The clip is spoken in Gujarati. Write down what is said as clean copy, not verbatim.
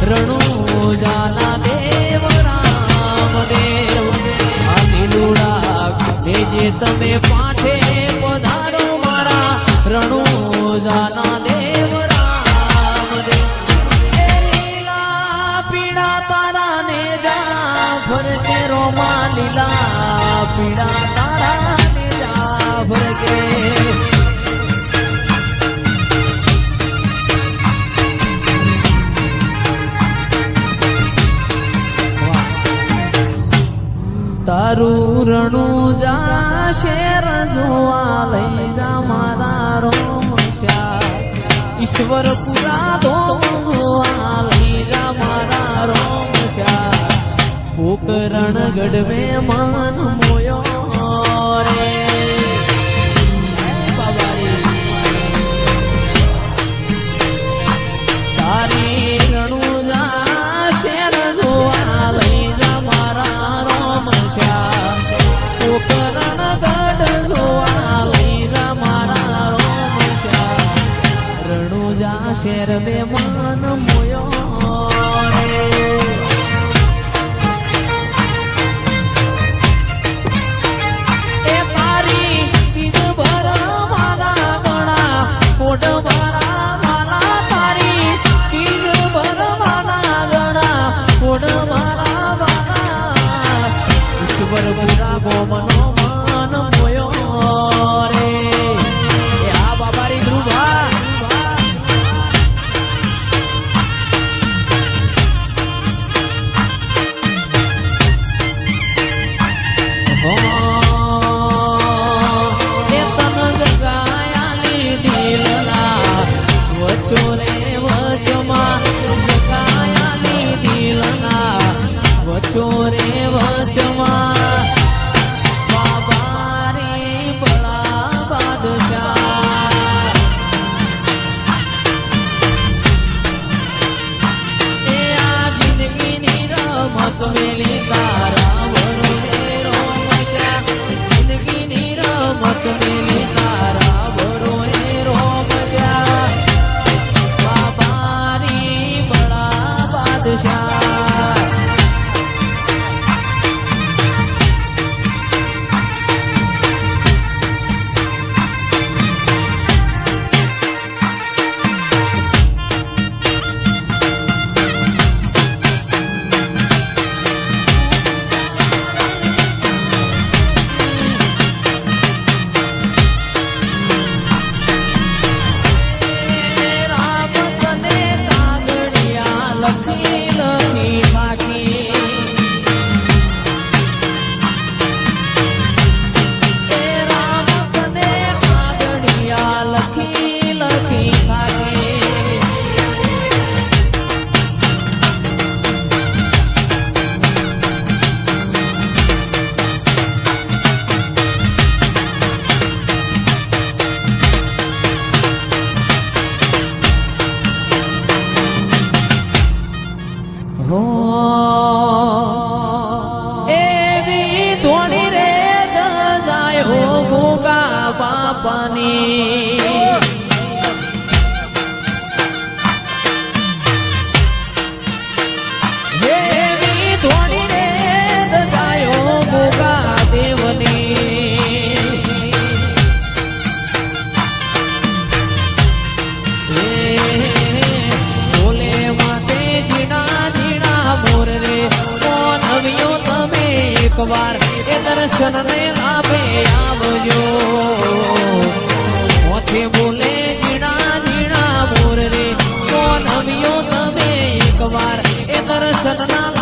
રણુજાના દેવ રામદેવ આ લીલુડા જે તમે પાઠે પધારો મારા રણુજાના દેવ રામદેવ એ લીલા પીડા તારા ને જા ફરકે રોમા લીલા પીડા તારા ને જા ફરકે તારું રણુજા શેર જોવા લઈ જા મારા રોમશ્યા ઈશ્વરપુરા ધોવા લઈ જા મારા રોમશ્યા પોકરણ ગઢવે મન મોયો રે તારી રણુજા શેર જોવા લઈ જા મારા પોકરણ ગઢ જોવા લઈ જા મારા રોમશ્યા રણુજા શેર બે મન મોયો રે એ તારી બીજ ભર મારા ગણા કોટ મારા મારા તારી બીજ ભર મારા ગણા કોટ મારા મારા ઈશ્વરપુરા ગોમનો મન મોયો રે એ આ બાબારી ધ્રુવા એ તન જગાયાલી દિલના વચો રે વચમાં જગાયાલી દિલના વચો રે વચમાં બાબારી બળા બાદશાહ એ આ જિંદગીની રમત મેલી તારા ભરો રે રોમશ્યા જિંદગીની રમત મેલી તારા ભરો રે રોમશ્યા બાબારી બળા બાદશાહ એવી ધોણી રે જાય હો ગોગા બાપાની એવી ધોણી રે જાય હો ગોગા દેવની બોલે માતે જીણા જીણા મોર રે કોણ આવ્યો તમે એકવાર એ દર્શન ને લાભે આવજો મોથે બોલે જીણા જીણા મોર રે કોણ આવ્યો તમે એકવાર એ દર્શન ના